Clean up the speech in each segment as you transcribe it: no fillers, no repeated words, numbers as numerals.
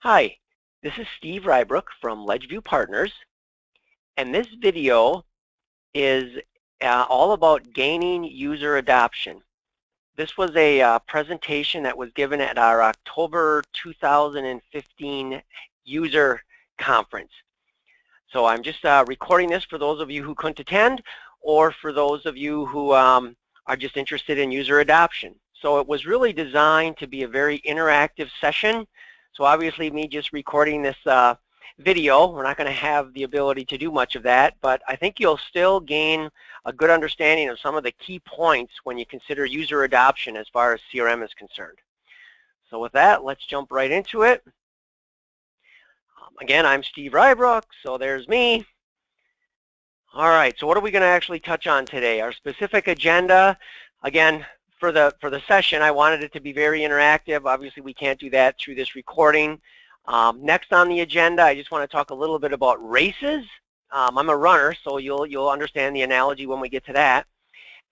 Hi, this is Steve Rybrook from Ledgeview Partners, and this video is all about gaining user adoption. This was a presentation that was given at our October 2015 user conference. So I'm just recording this for those of you who couldn't attend, or for those of you who are just interested in user adoption. So it was really designed to be a very interactive session. So obviously me just recording this video, we're not going to have the ability to do much of that, but I think you'll still gain a good understanding of some of the key points when you consider user adoption as far as CRM is concerned. So with that, let's jump right into it. Again, I'm Steve Rybrook, so there's me. All right, so what are we going to actually touch on today? Our specific agenda, again, for the session, I wanted it to be very interactive. Obviously, we can't do that through this recording. Next on the agenda, I just want to talk a little bit about races. I'm a runner, so you'll understand the analogy when we get to that.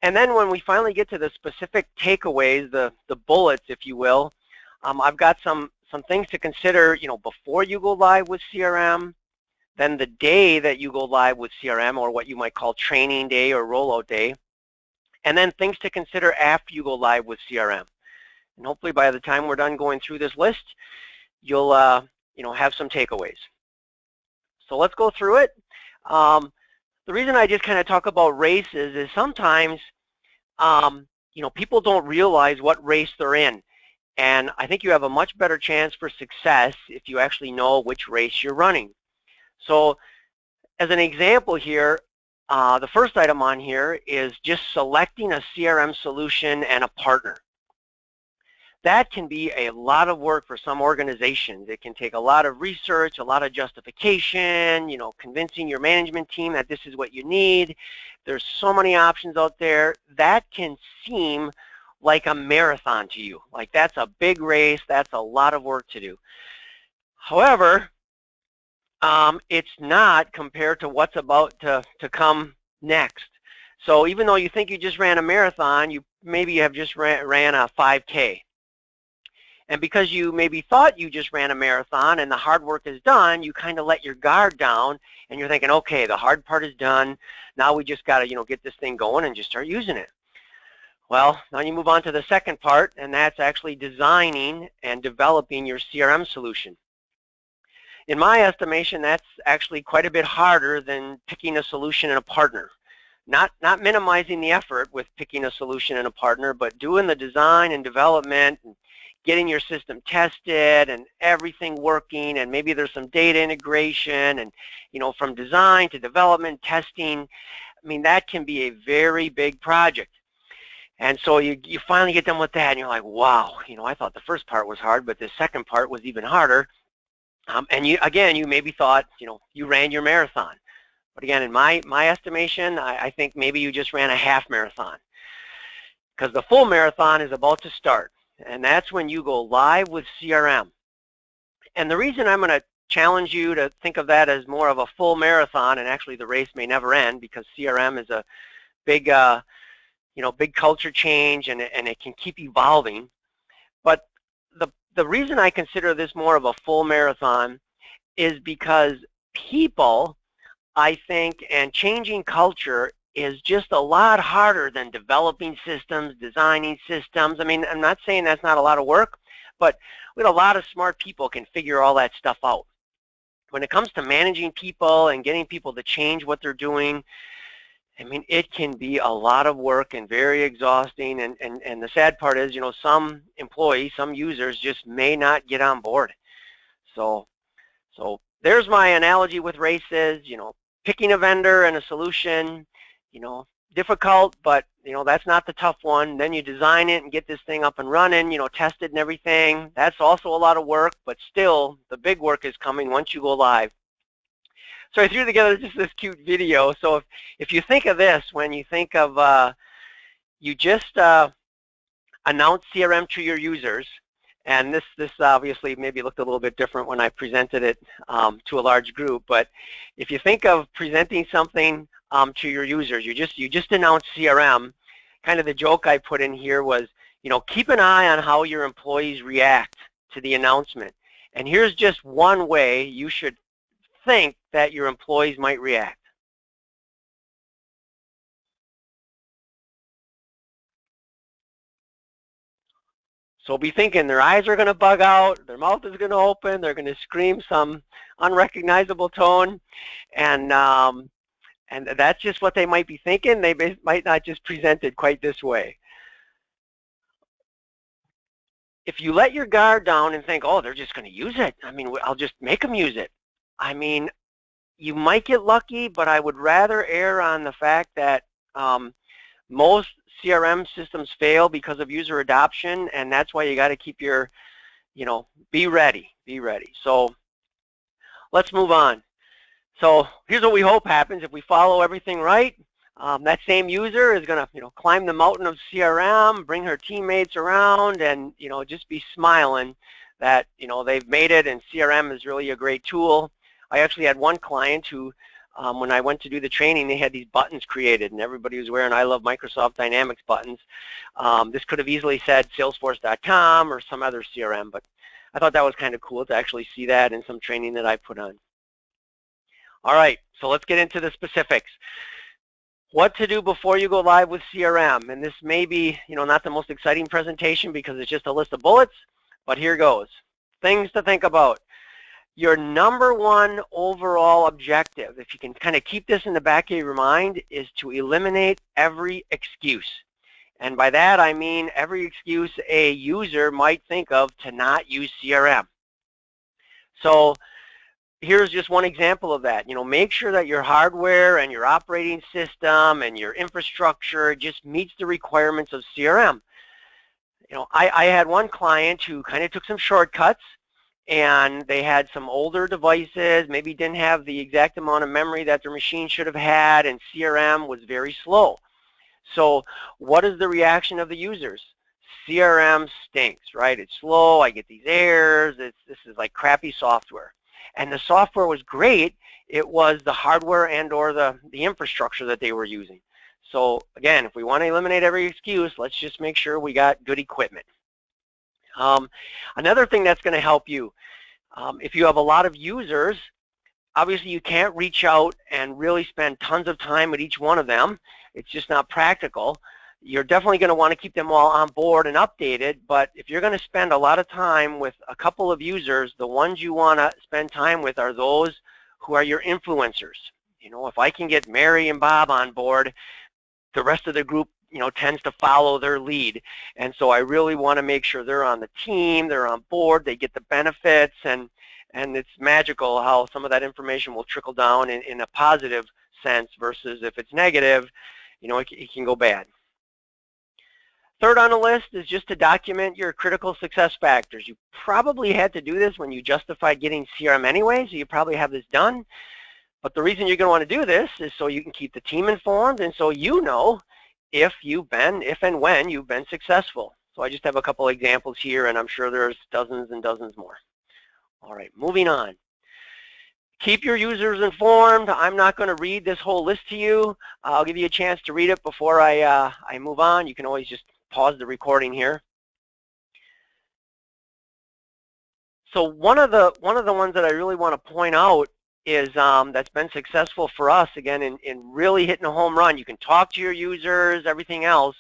And then when we finally get to the specific takeaways, the bullets, if you will, I've got some things to consider, before you go live with CRM, then the day that you go live with CRM, or what you might call training day or rollout day, and then things to consider after you go live with CRM. And hopefully by the time we're done going through this list, you'll have some takeaways. So let's go through it. The reason I just kind of talk about races is sometimes people don't realize what race they're in. And I think you have a much better chance for success if you actually know which race you're running. So as an example here, the first item on here is just selecting a CRM solution and a partner. That can be a lot of work for some organizations. It can take a lot of research, a lot of justification, convincing your management team that this is what you need. There's so many options out there. That can seem like a marathon to you. Like that's a big race, that's a lot of work to do. However, it's not compared to what's about to come next. So even though you think you just ran a marathon, maybe you have just ran a 5K. And because you maybe thought you just ran a marathon and the hard work is done, you kind of let your guard down and you're thinking, okay, the hard part is done. Now we just got to, get this thing going and just start using it. Well, now you move on to the second part, and that's actually designing and developing your CRM solution. In my estimation, that's actually quite a bit harder than picking a solution and a partner. Not minimizing the effort with picking a solution and a partner, but doing the design and development and getting your system tested and everything working, and maybe there's some data integration and, from design to development, testing. I mean, that can be a very big project. And so you finally get done with that and you're like, wow, I thought the first part was hard, but the second part was even harder. And you maybe thought, you ran your marathon. But again, in my estimation, I think maybe you just ran a half marathon, because the full marathon is about to start. And that's when you go live with CRM. And the reason I'm going to challenge you to think of that as more of a full marathon, and actually the race may never end, because CRM is a big, big culture change, and it can keep evolving. But the reason I consider this more of a full marathon is because people, I think, and changing culture is just a lot harder than developing systems, designing systems. I mean, I'm not saying that's not a lot of work, but with a lot of smart people can figure all that stuff out. When it comes to managing people and getting people to change what they're doing, I mean, it can be a lot of work and very exhausting, and the sad part is, some employees, some users just may not get on board. So there's my analogy with races, picking a vendor and a solution, difficult, but, that's not the tough one. Then you design it and get this thing up and running, test it and everything. That's also a lot of work, but still, the big work is coming once you go live. So I threw together just this cute video. So if you think of this, when you think of, you just announce CRM to your users, and this obviously maybe looked a little bit different when I presented it to a large group, but if you think of presenting something to your users, you just announce CRM, kind of the joke I put in here was, keep an eye on how your employees react to the announcement. And here's just one way you should think that your employees might react. So be thinking their eyes are going to bug out, their mouth is going to open, they're going to scream some unrecognizable tone, and that's just what they might be thinking. They might not just present it quite this way. If you let your guard down and think, oh, they're just going to use it. I mean, I'll just make them use it. I mean, you might get lucky, but I would rather err on the fact that most CRM systems fail because of user adoption, and that's why you got to keep your, be ready, be ready. So let's move on. So here's what we hope happens if we follow everything right. That same user is going to, climb the mountain of CRM, bring her teammates around, and, just be smiling that, they've made it, and CRM is really a great tool. I actually had one client who, when I went to do the training, they had these buttons created, and everybody was wearing I love Microsoft Dynamics buttons. This could have easily said Salesforce.com or some other CRM, but I thought that was kind of cool to actually see that in some training that I put on. All right, so let's get into the specifics. What to do before you go live with CRM, and this may be, not the most exciting presentation because it's just a list of bullets, but here goes. Things to think about. Your number one overall objective, if you can kind of keep this in the back of your mind, is to eliminate every excuse. And by that I mean every excuse a user might think of to not use CRM. So here's just one example of that. Make sure that your hardware and your operating system and your infrastructure just meets the requirements of CRM. I had one client who kind of took some shortcuts, and they had some older devices, maybe didn't have the exact amount of memory that their machine should have had, and CRM was very slow. So what is the reaction of the users? CRM stinks, right? It's slow, I get these errors, this is like crappy software. And the software was great, it was the hardware and or the infrastructure that they were using. So again, if we want to eliminate every excuse, let's just make sure we got good equipment. Another thing that's going to help you, if you have a lot of users, obviously you can't reach out and really spend tons of time with each one of them. It's just not practical. You're definitely going to want to keep them all on board and updated, but if you're going to spend a lot of time with a couple of users, the ones you want to spend time with are those who are your influencers. If I can get Mary and Bob on board, the rest of the group tends to follow their lead. And so I really want to make sure they're on the team, they're on board, they get the benefits, and it's magical how some of that information will trickle down in a positive sense versus if it's negative, it can go bad. Third on the list is just to document your critical success factors. You probably had to do this when you justified getting CRM anyway, so you probably have this done. But the reason you're going to want to do this is so you can keep the team informed and so if and when you've been successful. So I just have a couple examples here, and I'm sure there's dozens and dozens more. All right, moving on. Keep your users informed. I'm not going to read this whole list to you. I'll give you a chance to read it before I move on. You can always just pause the recording here. So one of the ones that I really want to point out is that's been successful for us, again, in really hitting a home run. You can talk to your users, everything else,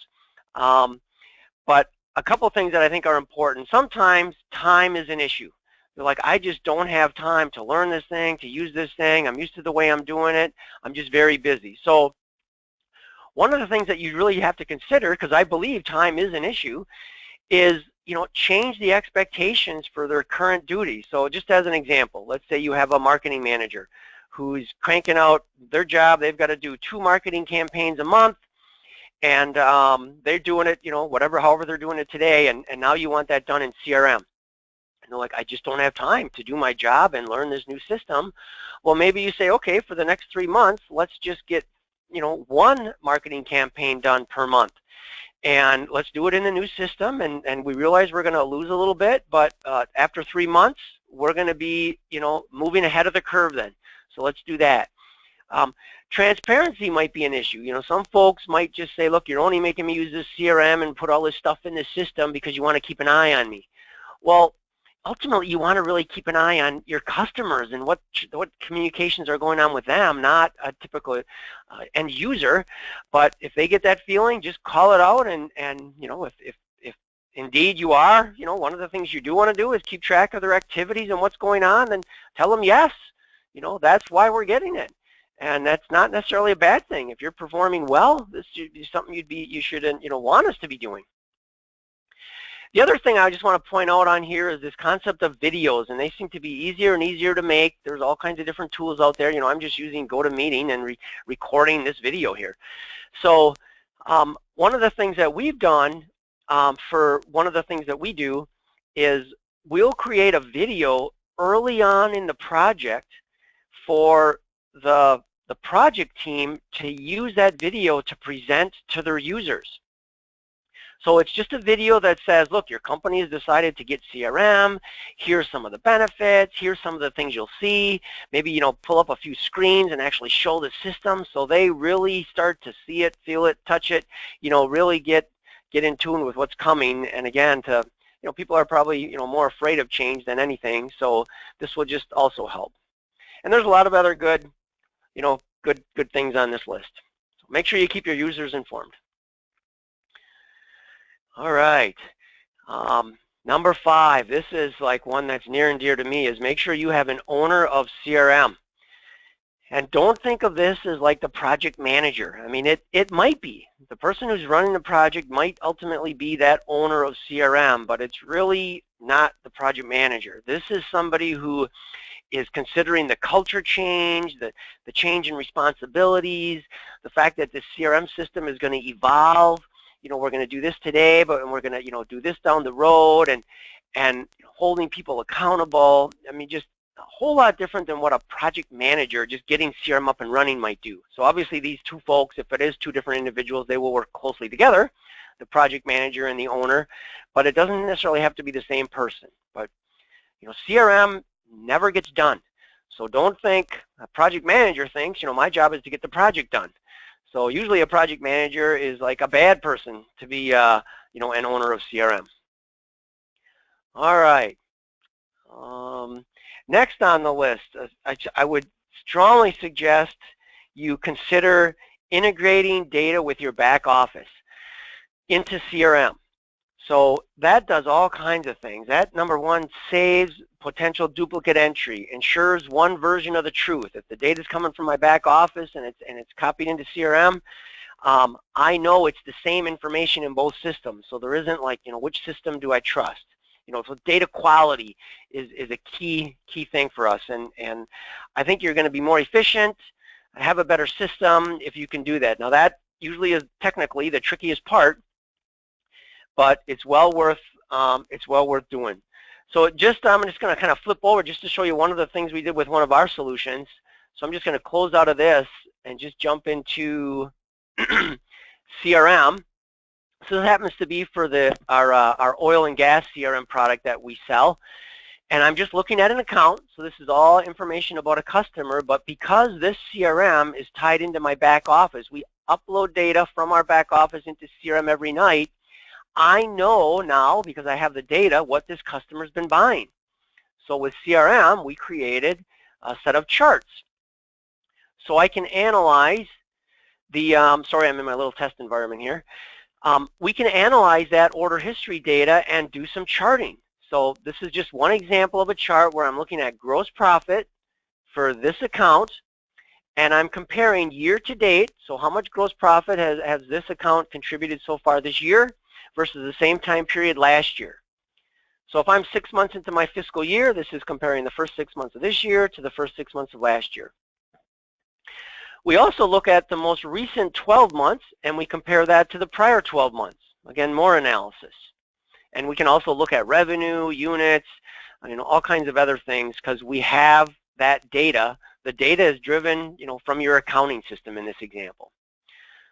but a couple things that I think are important. Sometimes time is an issue. They're like, I just don't have time to learn this thing, to use this thing. I'm used to the way I'm doing it. I'm just very busy. So one of the things that you really have to consider, because I believe time is an issue, is change the expectations for their current duties. So just as an example, let's say you have a marketing manager who's cranking out their job. They've got to do 2 marketing campaigns a month, and they're doing it, however they're doing it today, and now you want that done in CRM. And they're like, I just don't have time to do my job and learn this new system. Well, maybe you say, okay, for the next 3 months, let's just get 1 marketing campaign done per month. And let's do it in the new system, and we realize we're going to lose a little bit, but after 3 months, we're going to be, moving ahead of the curve then. So let's do that. Transparency might be an issue. Some folks might just say, look, you're only making me use this CRM and put all this stuff in the system because you want to keep an eye on me. Well, ultimately you want to really keep an eye on your customers and what communications are going on with them, not a typical end user. But if they get that feeling, just call it out, and if indeed you are, one of the things you do want to do is keep track of their activities and what's going on, and tell them yes, that's why we're getting it. And that's not necessarily a bad thing. If you're performing well, this should be something you should want us to be doing. The other thing I just want to point out on here is this concept of videos, and they seem to be easier and easier to make. There's all kinds of different tools out there. I'm just using GoToMeeting and recording this video here. So one of the things that we've done for one of the things that we do is we'll create a video early on in the project for the project team to use that video to present to their users. So it's just a video that says, look, your company has decided to get CRM. Here's some of the benefits. Here's some of the things you'll see. Maybe, pull up a few screens and actually show the system so they really start to see it, feel it, touch it, really get in tune with what's coming. And again, people are probably, more afraid of change than anything. So this will just also help. And there's a lot of other good things on this list. So make sure you keep your users informed. All right. Number 5, this is like one that's near and dear to me, is make sure you have an owner of CRM. And don't think of this as like the project manager. I mean, it might be. The person who's running the project might ultimately be that owner of CRM, but it's really not the project manager. This is somebody who is considering the culture change, the change in responsibilities, the fact that the CRM system is going to evolve. We're going to do this today, but we're going to, do this down the road, and holding people accountable. I mean, just a whole lot different than what a project manager just getting CRM up and running might do. So obviously these two folks, if it is two different individuals, they will work closely together, the project manager and the owner, but it doesn't necessarily have to be the same person. But, CRM never gets done. So don't think a project manager thinks, my job is to get the project done. So usually a project manager is like a bad person to be, an owner of CRM. All right. Next on the list, I would strongly suggest you consider integrating data with your back office into CRM. So that does all kinds of things. That, number one, saves potential duplicate entry, ensures one version of the truth. If the data is coming from my back office and it's copied into CRM, I know it's the same information in both systems. So there isn't like, which system do I trust? So data quality is a key thing for us, and I think you're going to be more efficient, have a better system if you can do that. Now that usually is technically the trickiest part, but it's well worth doing. So I'm just going to kind of flip over just to show you one of the things we did with one of our solutions. So I'm just going to close out of this and just jump into CRM. So this happens to be for our oil and gas CRM product that we sell. And I'm just looking at an account. So this is all information about a customer. But because this CRM is tied into my back office, we upload data from our back office into CRM every night. I know now, because I have the data, what this customer's been buying. So with CRM, we created a set of charts. So I can analyze the, sorry, I'm in my little test environment here. We can analyze that order history data and do some charting. So this is just one example of a chart where I'm looking at gross profit for this account, and I'm comparing year to date. So how much gross profit has this account contributed so far this year versus the same time period last year. So if I'm 6 months into my fiscal year, this is comparing the first 6 months of this year to the first 6 months of last year. We also look at the most recent 12 months, and we compare that to the prior 12 months. Again, more analysis. And we can also look at revenue, units, all kinds of other things, because we have that data. The data is driven, from your accounting system in this example.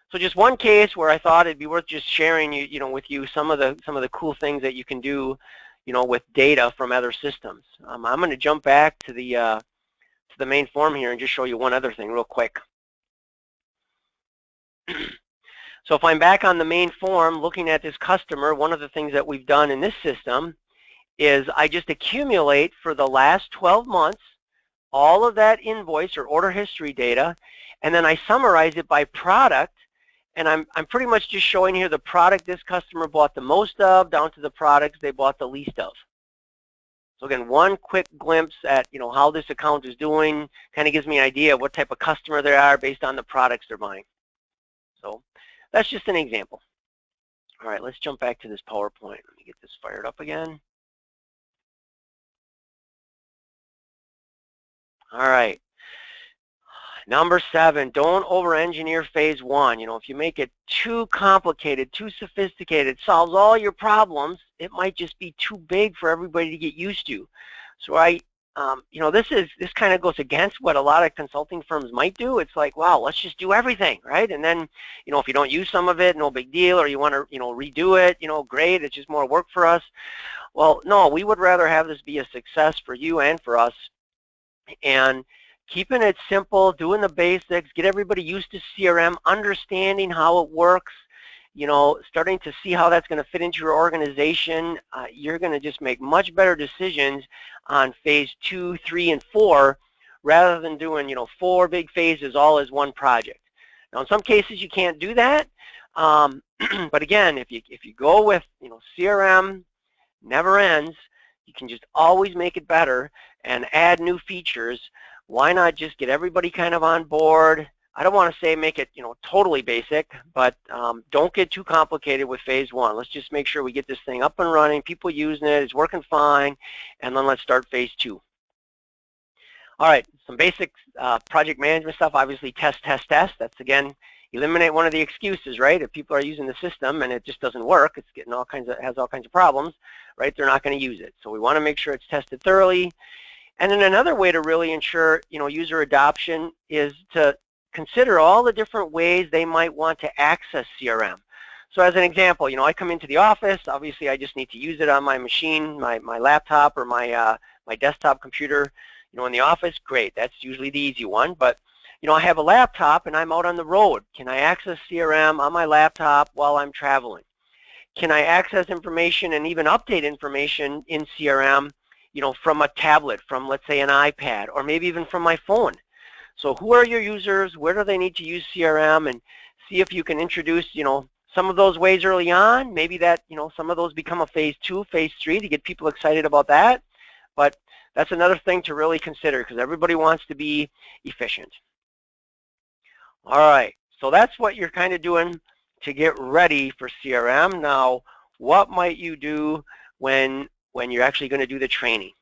So just one case where I thought it'd be worth just sharing, with you some of the cool things that you can do, with data from other systems. I'm going to jump back to the main form here and just show you one other thing real quick. So if I'm back on the main form looking at this customer, one of the things that we've done in this system is I just accumulate for the last 12 months all of that invoice or order history data, and then I summarize it by product, and I'm pretty much just showing here the product this customer bought the most of down to the products they bought the least of. So again, one quick glimpse at how this account is doing kind of gives me an idea of what type of customer they are based on the products they're buying. So that's just an example. All right, let's jump back to this PowerPoint. Let me get this fired up again. All right. Number 7, don't over-engineer phase 1. If you make it too complicated, too sophisticated, it solves all your problems, it might just be too big for everybody to get used to. So this kind of goes against what a lot of consulting firms might do. It's like, wow, let's just do everything, right? And then, if you don't use some of it, no big deal, or you want to, redo it, great, it's just more work for us. Well, no, we would rather have this be a success for you and for us. And keeping it simple, doing the basics, get everybody used to CRM, understanding how it works, starting to see how that's going to fit into your organization. You're going to just make much better decisions on phase 2, 3, and 4 rather than doing, 4 big phases all as one project. Now, in some cases, you can't do that. But again, if you go with, CRM never ends, you can just always make it better and add new features. Why not just get everybody kind of on board? I don't want to say make it, totally basic, but don't get too complicated with phase 1. Let's just make sure we get this thing up and running, people using it, it's working fine, and then let's start phase 2. All right, some basic project management stuff, obviously test, test, test. That's, again, eliminate one of the excuses, right? If people are using the system and it just doesn't work, it's getting has all kinds of problems, right? They're not going to use it. So we want to make sure it's tested thoroughly. And then another way to really ensure, user adoption is to consider all the different ways they might want to access CRM. So as an example, I come into the office, obviously I just need to use it on my machine, my laptop or my desktop computer, in the office, great, that's usually the easy one. But, I have a laptop and I'm out on the road. Can I access CRM on my laptop while I'm traveling? Can I access information and even update information in CRM from a tablet, from, let's say, an iPad, or maybe even from my phone? So who are your users? Where do they need to use CRM? And see if you can introduce, some of those ways early on. Maybe that, some of those become a phase 2, phase 3 to get people excited about that. But that's another thing to really consider because everybody wants to be efficient. All right, so that's what you're kind of doing to get ready for CRM. Now, what might you do when you're actually going to do the training?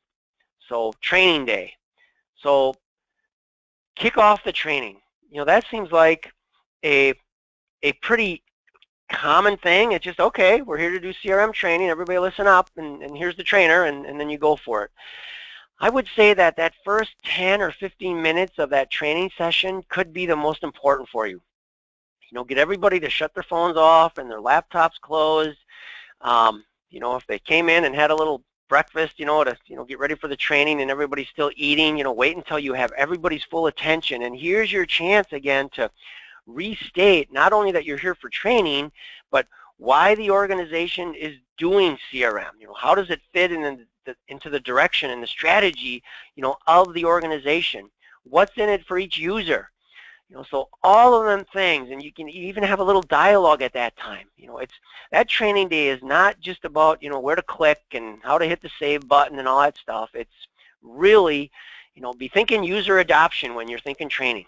So training day. So kick off the training. That seems like a pretty common thing. It's just, okay, we're here to do CRM training. Everybody listen up, and here's the trainer, and then you go for it. I would say that first 10 or 15 minutes of that training session could be the most important for you. Get everybody to shut their phones off and their laptops closed. If they came in and had a little breakfast, to get ready for the training and everybody's still eating, wait until you have everybody's full attention. And here's your chance again to restate not only that you're here for training, but why the organization is doing CRM. How does it fit into the direction and the strategy, of the organization? What's in it for each user? So all of them things, and you can even have a little dialogue at that time. That training day is not just about, where to click and how to hit the save button and all that stuff. It's really, be thinking user adoption when you're thinking training.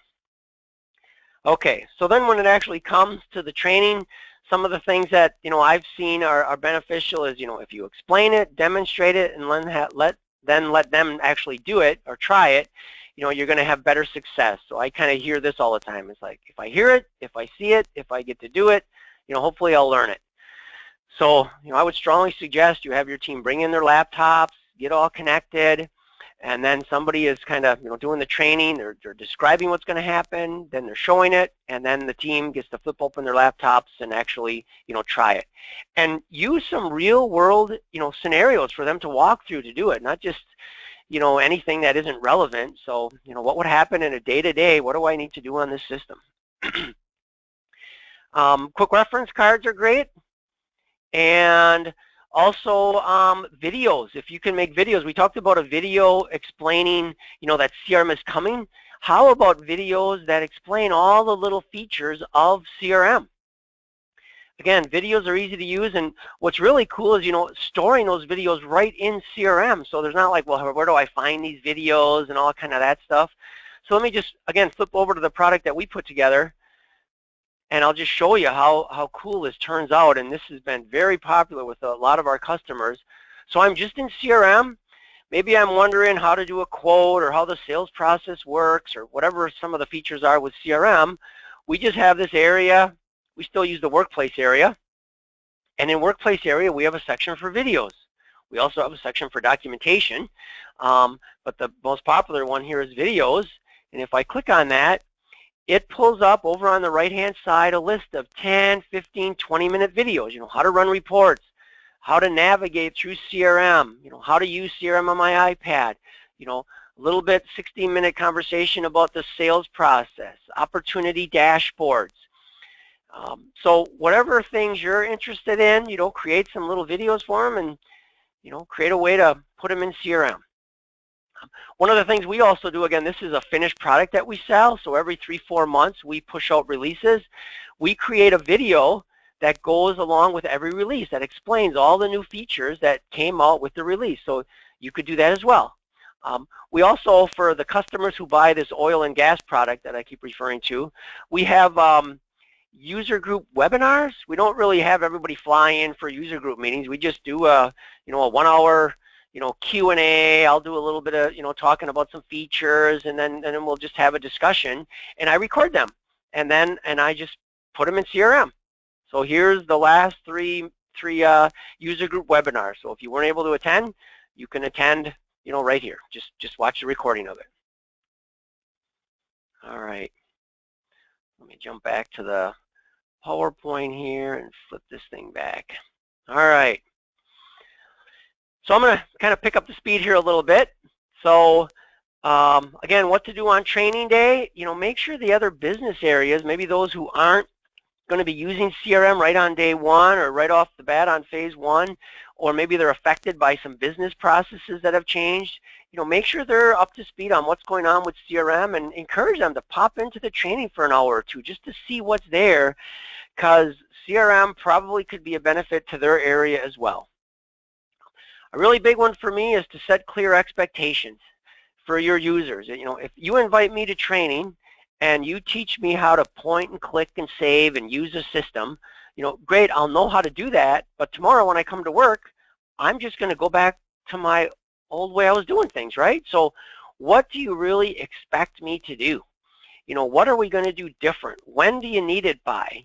Okay, so then when it actually comes to the training, some of the things that, I've seen are beneficial is, if you explain it, demonstrate it, and then let them actually do it or try it, you're going to have better success. So I kind of hear this all the time. It's like, if I hear it, if I see it, if I get to do it, hopefully I'll learn it. So, I would strongly suggest you have your team bring in their laptops, get all connected, and then somebody is kind of, doing the training, they're describing what's going to happen, then they're showing it, and then the team gets to flip open their laptops and actually, try it. And use some real world, scenarios for them to walk through to do it, not just, anything that isn't relevant. So, what would happen in a day-to-day? What do I need to do on this system? Quick reference cards are great. And Also, videos. If you can make videos, we talked about a video explaining, that CRM is coming. How about videos that explain all the little features of CRM? Again, videos are easy to use, and what's really cool is, storing those videos right in CRM. So there's not like, well, where do I find these videos and all kind of that stuff. So let me just, again, flip over to the product that we put together, and I'll just show you how cool this turns out. And this has been very popular with a lot of our customers. So I'm just in CRM. Maybe I'm wondering how to do a quote or how the sales process works or whatever some of the features are with CRM. We just have this area. We still use the workplace area. And in workplace area, we have a section for videos. We also have a section for documentation. But the most popular one here is videos. And if I click on that, it pulls up over on the right-hand side a list of 10, 15, 20-minute videos, how to run reports, how to navigate through CRM, how to use CRM on my iPad, a little bit 16-minute conversation about the sales process, opportunity dashboards. So whatever things you're interested in, create some little videos for them and, create a way to put them in CRM. One of the things we also do, again, this is a finished product that we sell, so every 3-4 months we push out releases. We create a video that goes along with every release that explains all the new features that came out with the release, so you could do that as well. We also, for the customers who buy this oil and gas product that I keep referring to, we have user group webinars. We don't really have everybody fly in for user group meetings. We just do a 1-hour Q&A. I'll do a little bit of, talking about some features, and then we'll just have a discussion, and I record them, and I just put them in CRM. So here's the last three user group webinars. So if you weren't able to attend, you can attend, right here. Just watch the recording of it. All right. Let me jump back to the PowerPoint here and flip this thing back. All right. So I'm going to kind of pick up the speed here a little bit. So again, what to do on training day, make sure the other business areas, maybe those who aren't going to be using CRM right on day one or right off the bat on phase one, or maybe they're affected by some business processes that have changed, make sure they're up to speed on what's going on with CRM and encourage them to pop into the training for an hour or two just to see what's there, because CRM probably could be a benefit to their area as well. A really big one for me is to set clear expectations for your users. If you invite me to training and you teach me how to point and click and save and use a system, great, I'll know how to do that, but tomorrow when I come to work, I'm just going to go back to my old way I was doing things, right? So what do you really expect me to do? What are we going to do different? When do you need it by?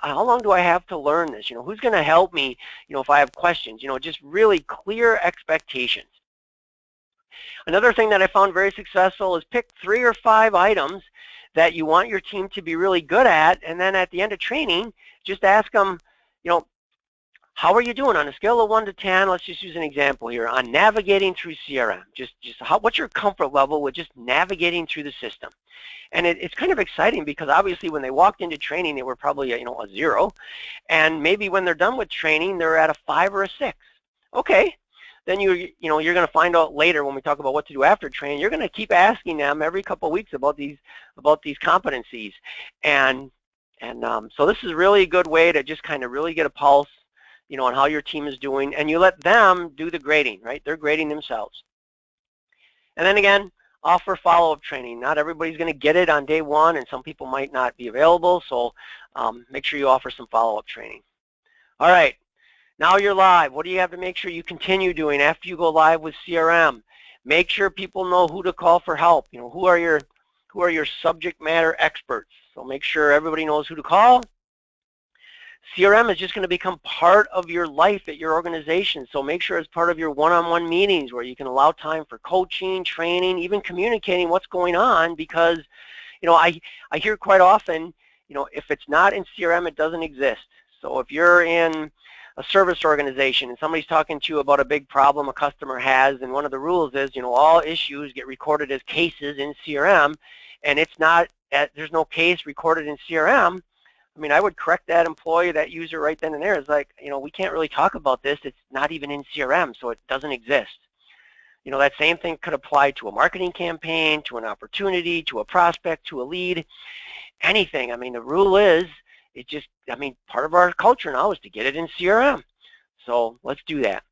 How long do I have to learn this? Who's going to help me, if I have questions? Just really clear expectations. Another thing that I found very successful is pick 3 or 5 items that you want your team to be really good at, and then at the end of training, just ask them, how are you doing on a scale of 1 to 10? Let's just use an example here on navigating through CRM. What's your comfort level with just navigating through the system? And it's kind of exciting because obviously when they walked into training, they were probably a 0, and maybe when they're done with training, they're at a 5 or a 6. Okay, then you're going to find out later when we talk about what to do after training. You're going to keep asking them every couple of weeks about these competencies, and so this is really a good way to just kind of really get a pulse, on how your team is doing, and you let them do the grading, right? They're grading themselves. And then again, offer follow-up training. Not everybody's going to get it on day one, and some people might not be available, so make sure you offer some follow-up training. All right, now you're live. What do you have to make sure you continue doing after you go live with CRM? Make sure people know who to call for help. Who are your subject matter experts? So make sure everybody knows who to call. CRM is just going to become part of your life at your organization, so make sure it's part of your one-on-one meetings where you can allow time for coaching, training, even communicating what's going on, because I hear quite often, if it's not in CRM, it doesn't exist. So if you're in a service organization and somebody's talking to you about a big problem a customer has, and one of the rules is, all issues get recorded as cases in CRM, and it's not, there's no case recorded in CRM, I mean, I would correct that employee, that user right then and there. It's like, we can't really talk about this. It's not even in CRM, so it doesn't exist. That same thing could apply to a marketing campaign, to an opportunity, to a prospect, to a lead, anything. I mean, the rule is, part of our culture now is to get it in CRM. So let's do that.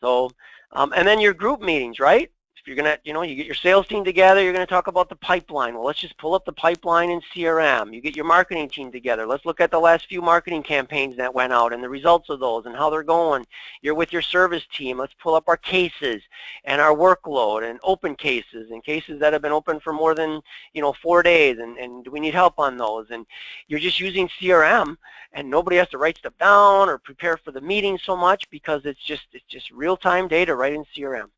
So, and then your group meetings, right? If you're going to, you get your sales team together, you're going to talk about the pipeline. Well, let's just pull up the pipeline in CRM. You get your marketing team together. Let's look at the last few marketing campaigns that went out and the results of those and how they're going. You're with your service team. Let's pull up our cases and our workload and open cases and cases that have been open for more than, 4 days. And do we need help on those? And you're just using CRM, and nobody has to write stuff down or prepare for the meeting so much, because it's just real-time data right in CRM.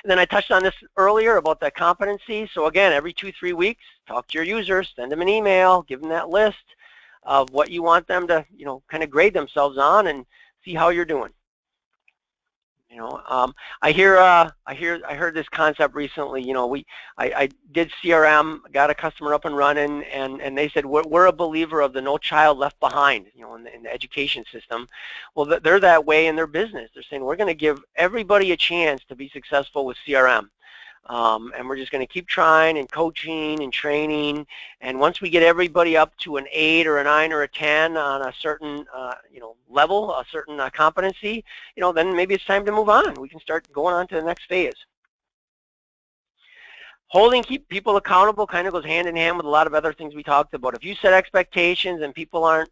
And then I touched on this earlier about that competency. So again, every 2-3 weeks, talk to your users, send them an email, give them that list of what you want them to, kind of grade themselves on, and see how you're doing. I heard this concept recently. I did CRM, got a customer up and running, and they said we're a believer of the no child left behind, in the education system. Well, they're that way in their business. They're saying we're going to give everybody a chance to be successful with CRM. And we're just going to keep trying and coaching and training, and once we get everybody up to an 8 or a 9 or a 10 on a certain level, a certain competency, then maybe it's time to move on. We can start going on to the next phase. Keep people accountable kind of goes hand in hand with a lot of other things we talked about. If you set expectations and people aren't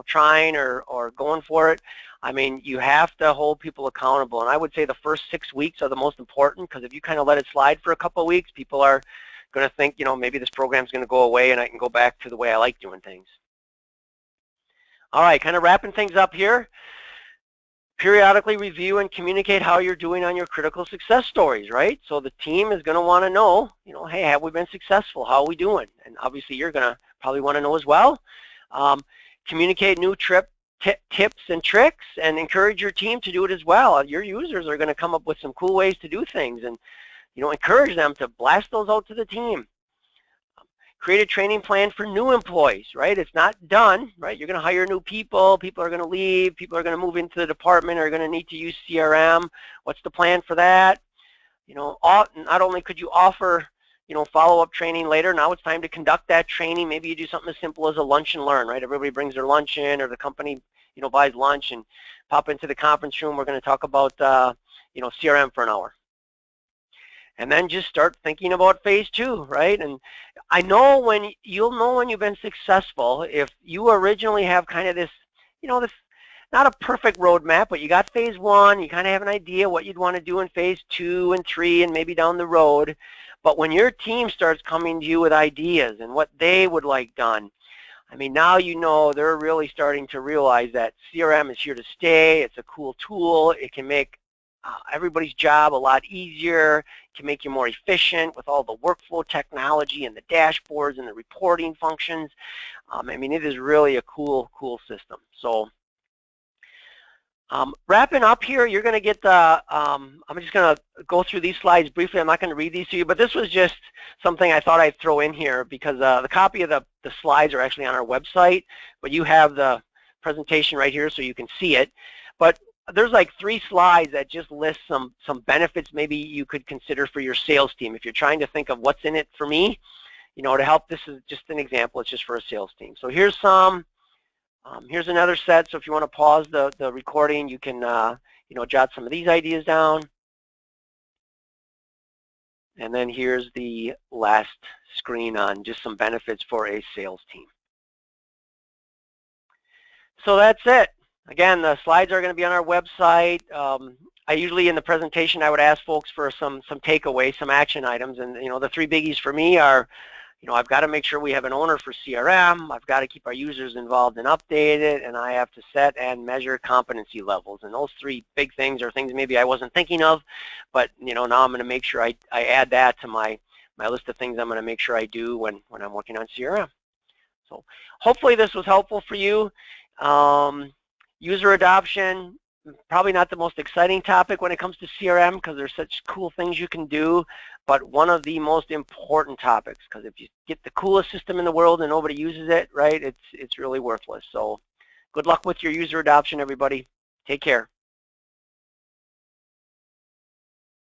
trying or going for it, I mean, you have to hold people accountable. And I would say the first 6 weeks are the most important, because if you kind of let it slide for a couple of weeks, people are going to think, maybe this program's going to go away and I can go back to the way I like doing things. All right, kind of wrapping things up here. Periodically review and communicate how you're doing on your critical success stories, right? So the team is going to want to know, hey, have we been successful? How are we doing? And obviously you're going to probably want to know as well. Communicate new tips and tricks, and encourage your team to do it as well. Your users are going to come up with some cool ways to do things, and encourage them to blast those out to the team. Create a training plan for new employees, right? It's not done, right? You're going to hire new people. People are going to leave. People are going to move into the department, are going to need to use CRM. What's the plan for that? Not only could you offer follow-up training later, now it's time to conduct that training. Maybe you do something as simple as a lunch and learn, right? Everybody brings their lunch in, or the company, buys lunch, and pop into the conference room. We're going to talk about, CRM for an hour. And then just start thinking about phase 2, right? And you'll know when you've been successful if you originally have kind of this, this not a perfect roadmap, but you got phase 1, you kind of have an idea what you'd want to do in phase 2 and 3 and maybe down the road. But when your team starts coming to you with ideas and what they would like done, I mean, now they're really starting to realize that CRM is here to stay. It's a cool tool. It can make everybody's job a lot easier. It can make you more efficient with all the workflow technology and the dashboards and the reporting functions. I mean, it is really a cool system. So wrapping up here, you're going to get the, I'm just going to go through these slides briefly. I'm not going to read these to you, but this was just something I thought I'd throw in here, because the copy of the slides are actually on our website, but you have the presentation right here so you can see it. But there's like 3 slides that just list some benefits maybe you could consider for your sales team. If you're trying to think of what's in it for me, to help, this is just an example. It's just for a sales team. So here's some. Here's another set, so if you want to pause the recording, you can jot some of these ideas down. And then here's the last screen on just some benefits for a sales team. So that's it. Again, the slides are going to be on our website. I usually in the presentation I would ask folks for some takeaways, some action items, and the 3 biggies for me are, I've got to make sure we have an owner for CRM, I've got to keep our users involved and updated, and I have to set and measure competency levels. And those 3 big things are things maybe I wasn't thinking of, but now I'm going to make sure I add that to my list of things I'm going to make sure I do when I'm working on CRM. So hopefully this was helpful for you. User adoption, probably not the most exciting topic when it comes to CRM because there's such cool things you can do, but one of the most important topics, because if you get the coolest system in the world and nobody uses it, right, it's really worthless. So good luck with your user adoption, everybody. Take care.